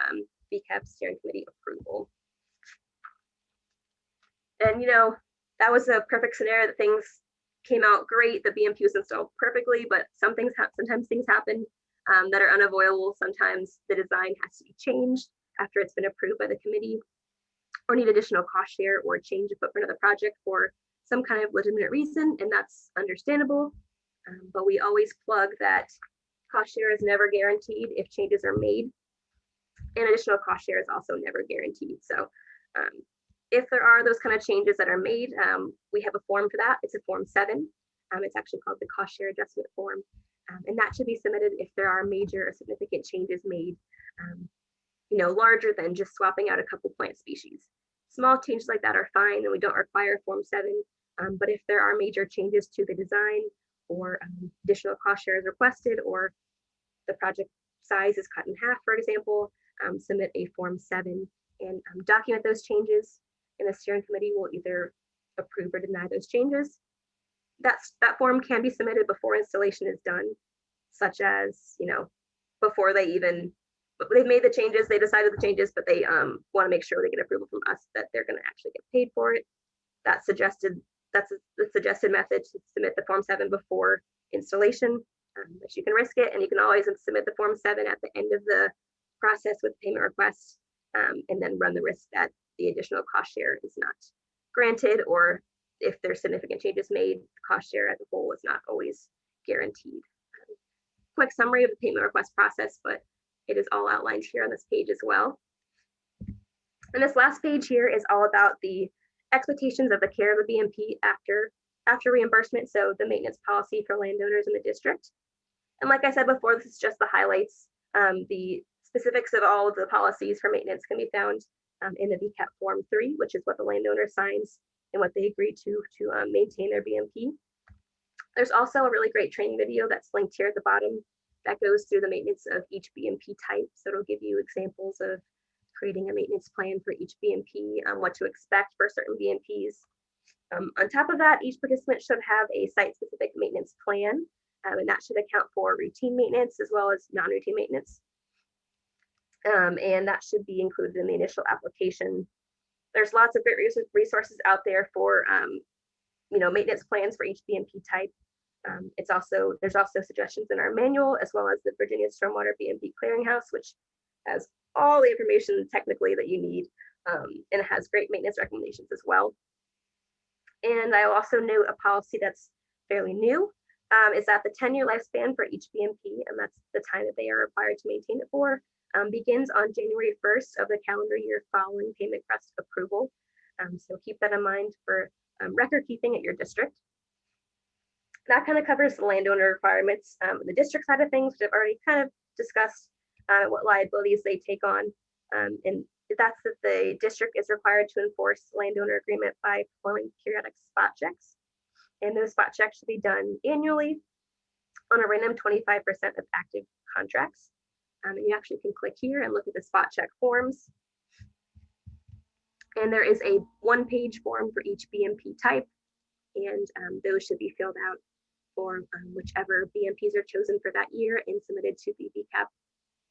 VCAP steering committee approval. And that was a perfect scenario, that things came out great, the BMP was installed perfectly, but sometimes things happen that are unavoidable. Sometimes the design has to be changed after it's been approved by the committee, or need additional cost share or change the footprint of the project for some kind of legitimate reason, and that's understandable. But we always plug that cost share is never guaranteed if changes are made, and additional cost share is also never guaranteed. So if there are those kind of changes that are made, we have a form for that. It's a Form 7. It's actually called the cost share adjustment form. And that should be submitted if there are major or significant changes made, larger than just swapping out a couple plant species. Small changes like that are fine, and we don't require Form 7. But if there are major changes to the design, or additional cost share is requested, or the project size is cut in half, for example, submit a Form 7 and document those changes, and the steering committee will either approve or deny those changes. That form can be submitted before installation is done, such as, before they've made the changes, they decided the changes, but they want to make sure they get approval from us that they're going to actually get paid for it. That's the suggested method, to submit the Form 7 before installation. But you can risk it, and you can always submit the Form 7 at the end of the process with payment request, and then run the risk that the additional cost share is not granted, or if there's significant changes made, the cost share as a whole is not always guaranteed. Quick summary of the payment request process, but it is all outlined here on this page as well. And this last page here is all about the expectations of the care of the BMP after reimbursement, so the maintenance policy for landowners in the district. And like I said before, this is just the highlights. The specifics of all of the policies for maintenance can be found in the VCAP Form 3, which is what the landowner signs and what they agree to maintain their BMP. There's also a really great training video that's linked here at the bottom that goes through the maintenance of each BMP type. So it'll give you examples of creating a maintenance plan for each BMP, what to expect for certain BMPs. On top of that, each participant should have a site-specific maintenance plan, and that should account for routine maintenance as well as non-routine maintenance. And that should be included in the initial application. There's lots of great resources out there for maintenance plans for each BMP type. There's also suggestions in our manual, as well as the Virginia Stormwater BMP Clearinghouse, which has all the information technically that you need, and it has great maintenance recommendations as well. And I will also note a policy that's fairly new, is that the 10-year lifespan for each BMP, and that's the time that they are required to maintain it for, begins on January 1st of the calendar year following payment crest approval. So keep that in mind for record keeping at your district. That kind of covers the landowner requirements. The district side of things, we've already kind of discussed what liabilities they take on. And that's that the district is required to enforce landowner agreement by performing periodic spot checks. And those spot checks should be done annually on a random 25% of active contracts. And you actually can click here and look at the spot check forms. And there is a one-page form for each BMP type, and those should be filled out for whichever BMPs are chosen for that year and submitted to the VCAP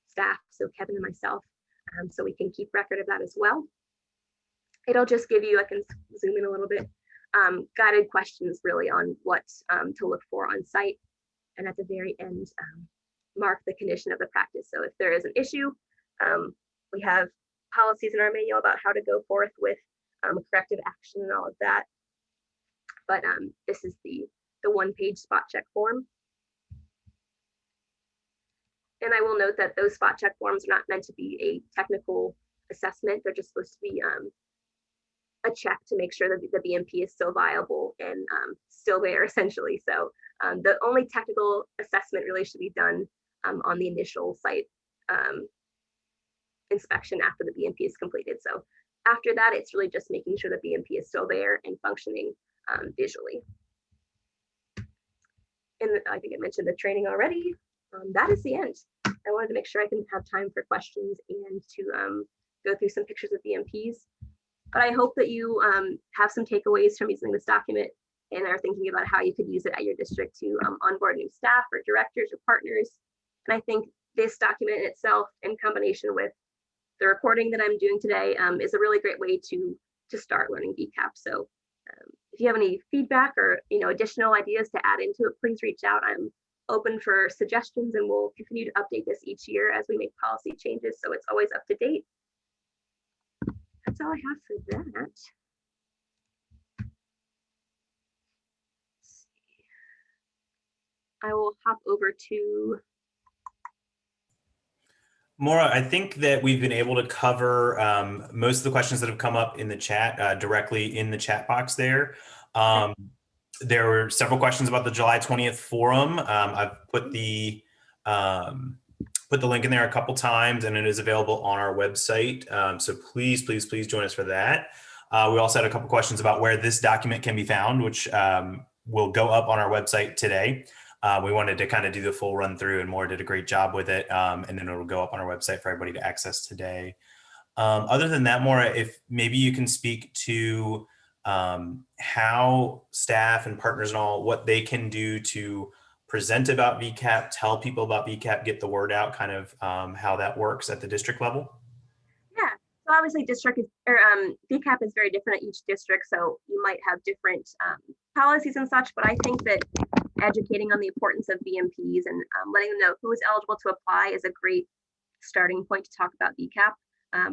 staff, so Kevin and myself, so we can keep record of that as well. It'll just give you, I can zoom in a little bit, guided questions really on what to look for on site, and at the very end, mark the condition of the practice. So if there is an issue, we have policies in our manual about how to go forth with corrective action and all of that. But this is the one-page spot check form. And I will note that those spot check forms are not meant to be a technical assessment. They're just supposed to be a check to make sure that the BMP is still viable and still there, essentially. So the only technical assessment really should be done on the initial site inspection after the BMP is completed. So after that, it's really just making sure the BMP is still there and functioning visually. And I think I mentioned the training already. That is the end. I wanted to make sure I can have time for questions and to go through some pictures of BMPs. But I hope that you have some takeaways from using this document and are thinking about how you could use it at your district to onboard new staff or directors or partners. And I think this document in itself, in combination with the recording that I'm doing today, is a really great way to start learning VCAP. So if you have any feedback or additional ideas to add into it, please reach out. I'm open for suggestions, and we'll continue to update this each year as we make policy changes, so it's always up to date. That's all I have for that. I will hop over to Maura. I think that we've been able to cover most of the questions that have come up in the chat directly in the chat box there. There were several questions about the July 20th forum. I've put the link in there a couple times, and it is available on our website. So please, please, please join us for that. We also had a couple questions about where this document can be found, which will go up on our website today. We wanted to kind of do the full run through, and Maura did a great job with it. And then it'll go up on our website for everybody to access today. Other than that, Maura, if maybe you can speak to how staff and partners and all, what they can do to present about VCAP, tell people about VCAP, get the word out, kind of how that works at the district level? Yeah, so obviously VCAP is very different at each district, so you might have different policies and such, but I think that educating on the importance of BMPs and letting them know who is eligible to apply is a great starting point to talk about VCAP.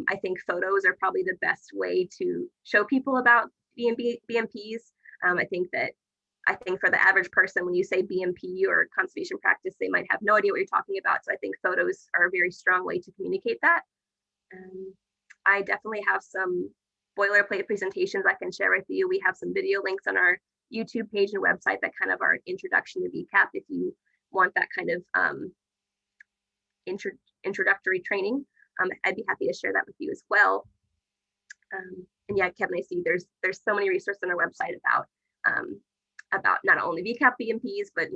I think photos are probably the best way to show people about BMPs. I think for the average person, when you say BMP or conservation practice, they might have no idea what you're talking about. So I think photos are a very strong way to communicate that. I definitely have some boilerplate presentations I can share with you. We have some video links on our YouTube page and website that kind of are an introduction to VCAP if you want that kind of introductory training. I'd be happy to share that with you as well. And yeah, Kevin, I see there's so many resources on our website about not only VCAP BMPs, but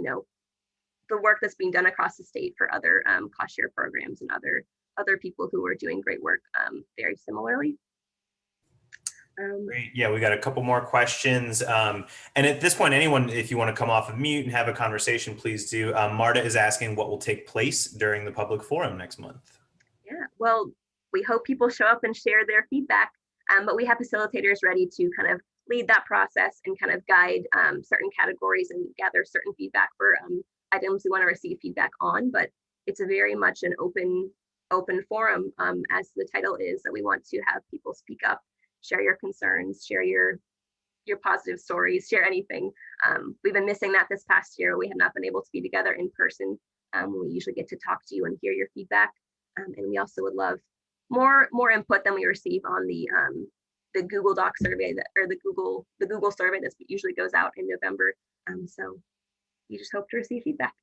the work that's being done across the state for other cost share programs and other people who are doing great work very similarly. Great. Yeah, we got a couple more questions. And at this point, anyone, if you want to come off of mute and have a conversation, please do. Marta is asking what will take place during the public forum next month. Yeah, well, we hope people show up and share their feedback, but we have facilitators ready to kind of lead that process and kind of guide certain categories and gather certain feedback for items we want to receive feedback on. But it's a very much an open forum, as the title is, that we want to have people speak up, share your concerns, share your your positive stories, share anything. We've been missing that this past year. We have not been able to be together in person. We usually get to talk to you and hear your feedback. And we also would love more input than we receive on the Google Doc survey or the Google survey that usually goes out in November. So we just hope to receive feedback.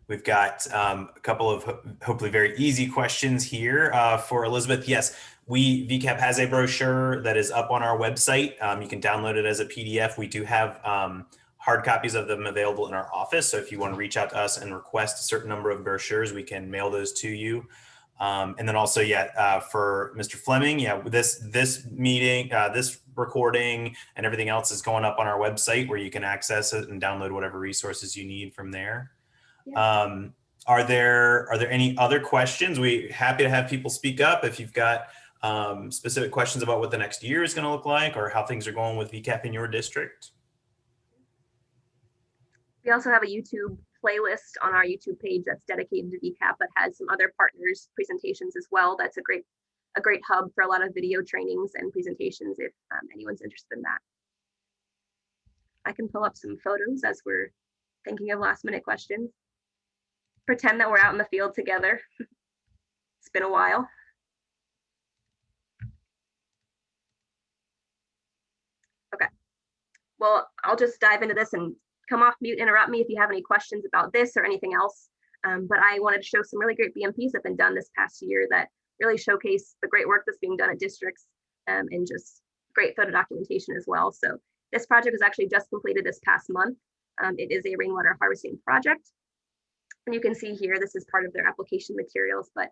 We've got a couple of hopefully very easy questions here for Elizabeth. Yes, VCAP has a brochure that is up on our website. You can download it as a PDF. We do have hard copies of them available in our office. So if you want to reach out to us and request a certain number of brochures, we can mail those to you. And then also, for Mr. Fleming, this meeting, this recording and everything else is going up on our website where you can access it and download whatever resources you need from there. Yeah. Are there any other questions? We're happy to have people speak up if you've got specific questions about what the next year is going to look like or how things are going with VCAP in your district. We also have a YouTube playlist on our YouTube page that's dedicated to VCAP, but has some other partners' presentations as well. That's a great hub for a lot of video trainings and presentations if anyone's interested in that. I can pull up some photos as we're thinking of last minute questions. Pretend that we're out in the field together. It's been a while. Okay, well, I'll just dive into this and come off mute, interrupt me if you have any questions about this or anything else. But I wanted to show some really great BMPs that have been done this past year that really showcase the great work that's being done at districts and just great photo documentation as well. So this project was actually just completed this past month. It is a rainwater harvesting project. And you can see here, this is part of their application materials, but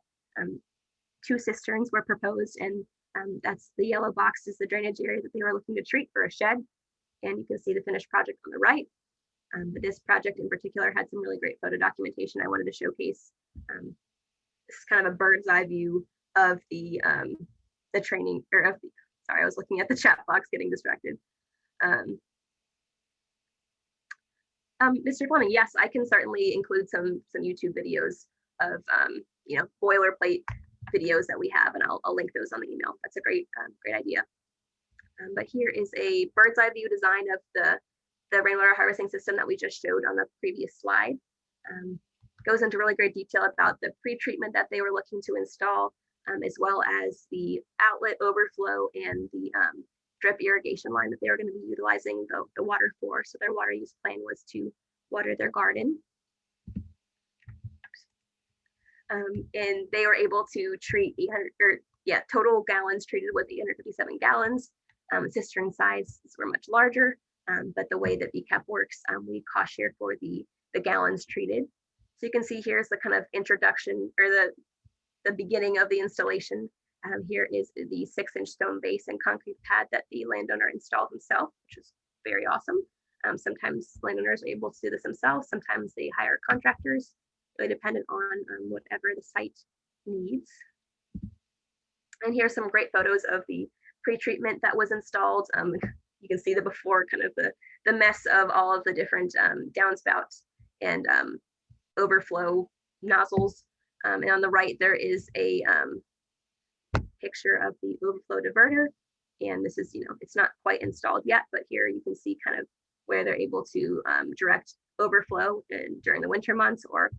2 cisterns were proposed, and that's the yellow box is the drainage area that they were looking to treat for a shed. And you can see the finished project on the right. But this project in particular had some really great photo documentation I wanted to showcase. This is kind of a bird's eye view of the training, or of the, sorry, I was looking at the chat box, getting distracted. Mr. Fleming, yes, I can certainly include some YouTube videos of boilerplate videos that we have, and I'll link those on the email. That's a great idea. But here is a bird's eye view design of the rainwater harvesting system that we just showed on the previous slide. Goes into really great detail about the pre-treatment that they were looking to install, as well as the outlet overflow and the drip irrigation line that they were going to be utilizing the water for. So their water use plan was to water their garden. And they were able to treat total gallons treated with 857 gallons. Cistern sizes were much larger, but the way that VCAP works, we cost share for the gallons treated. So you can see here's the kind of introduction or the beginning of the installation. Here is the 6-inch stone base and concrete pad that the landowner installed himself, which is very awesome. Sometimes landowners are able to do this themselves. Sometimes they hire contractors, really dependent on whatever the site needs. And here's some great photos of the pre-treatment that was installed. You can see the before, kind of the mess of all of the different downspouts and overflow nozzles. And on the right, there is a picture of the overflow diverter. And this is, it's not quite installed yet, but here you can see kind of where they're able to direct overflow during the winter months or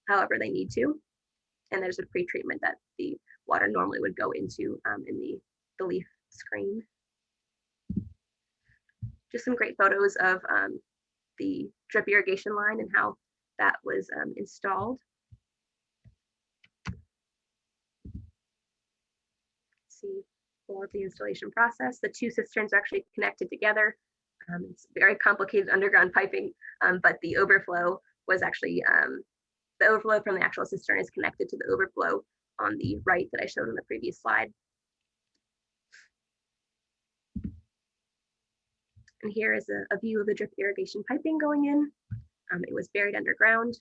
however they need to. And there's a pre-treatment that the water normally would go into in the leaf screen. Just some great photos of the drip irrigation line and how that was installed. See more of the installation process. The 2 cisterns are actually connected together. It's very complicated underground piping, but the overflow was actually, the overflow from the actual cistern is connected to the overflow on the right that I showed on the previous slide. And here is a view of the drip irrigation piping going in. It was buried underground.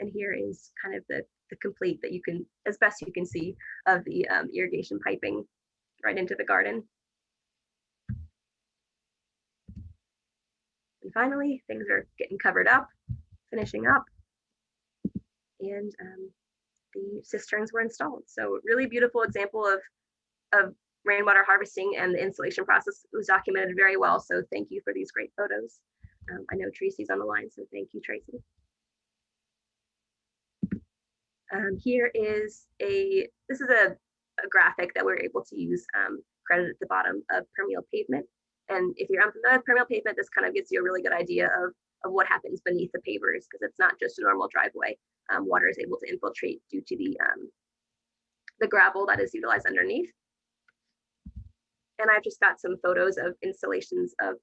And here is kind of the complete that you can, as best you can see, of the irrigation piping right into the garden. And finally, things are getting covered up, finishing up, and the cisterns were installed. So really beautiful example of rainwater harvesting and the installation process was documented very well. So thank you for these great photos. I know Tracy's on the line, so thank you, Tracy. Here is this is a graphic that we're able to use credit at the bottom of permeable pavement. And if you're unfamiliar with permeable pavement, this kind of gives you a really good idea of what happens beneath the pavers, because it's not just a normal driveway. Water is able to infiltrate due to the gravel that is utilized underneath. And I've just got some photos of installations of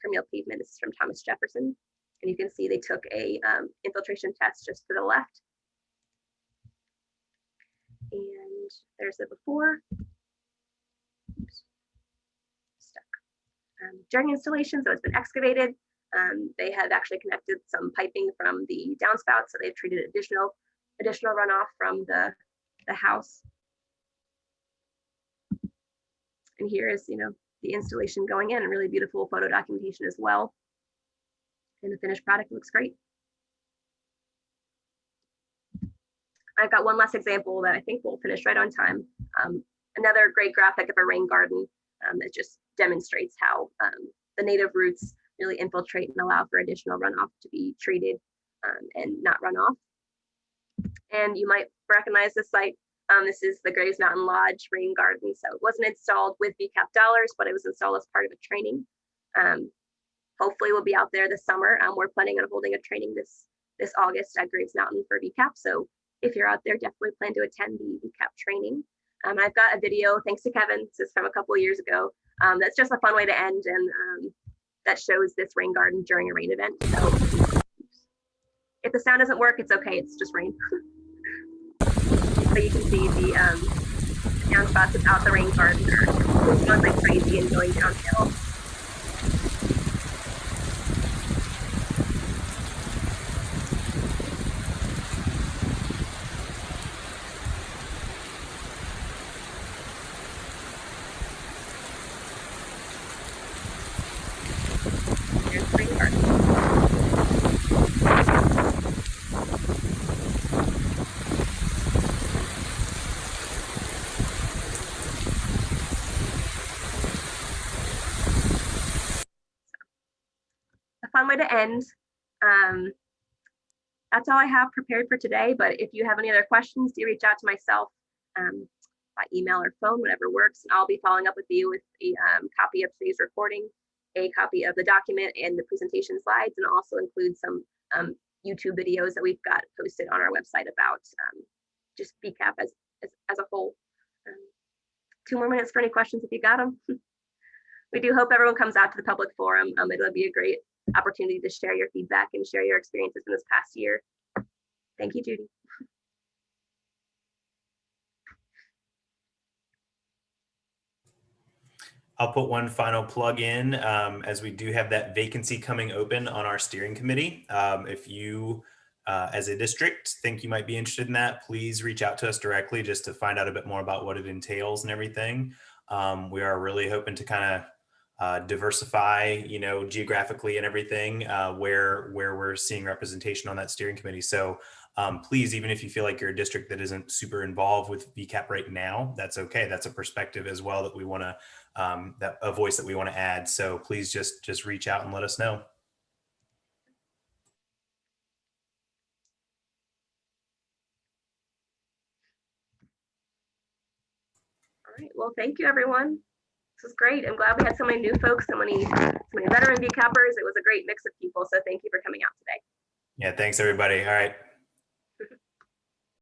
permeable pavement. This is from Thomas Jefferson. And you can see they took a infiltration test just to the left. And there's the before. Oops. Stuck. During installation, so it's been excavated. They have actually connected some piping from the downspout, so they've treated additional runoff from the house. And here is, the installation going in, really beautiful photo documentation as well. And the finished product looks great. I've got one last example that I think will finish right on time. Another great graphic of a rain garden that just demonstrates how the native roots really infiltrate and allow for additional runoff to be treated and not run off. And you might recognize this site. This is the Graves Mountain Lodge rain garden. So it wasn't installed with VCAP dollars, but it was installed as part of a training. Hopefully we'll be out there this summer. We're planning on holding a training this August at Graves Mountain for VCAP. So if you're out there, definitely plan to attend the VCAP training. I've got a video, thanks to Kevin, this is from a couple of years ago. That's just a fun way to end, and that shows this rain garden during a rain event. So if the sound doesn't work, it's okay, it's just rain. So you can see the downspouts without the rain garden are going like crazy and going downhill. There's the rain garden. Fun way to end. That's all I have prepared for today, but if you have any other questions, do reach out to myself by email or phone, whatever works, and I'll be following up with you with a copy of today's recording, a copy of the document and the presentation slides, and also include some YouTube videos that we've got posted on our website about just VCAP as a whole. 2 more minutes for any questions if you got them. We do hope everyone comes out to the public forum. It'll be a great opportunity to share your feedback and share your experiences in this past year. Thank you, Judy. I'll put one final plug in as we do have that vacancy coming open on our steering committee. If you, as a district, think you might be interested in that, please reach out to us directly just to find out a bit more about what it entails and everything. We are really hoping to kind of diversify, geographically and everything where we're seeing representation on that steering committee. So please, even if you feel like you're a district that isn't super involved with VCAP right now, that's okay. That's a perspective as well that we want to, a voice that we want to add. So please just reach out and let us know. All right, well, thank you, everyone. This is great. I'm glad we had so many new folks, so many veteran VCAPers. It was a great mix of people. So thank you for coming out today. Yeah, thanks everybody. All right.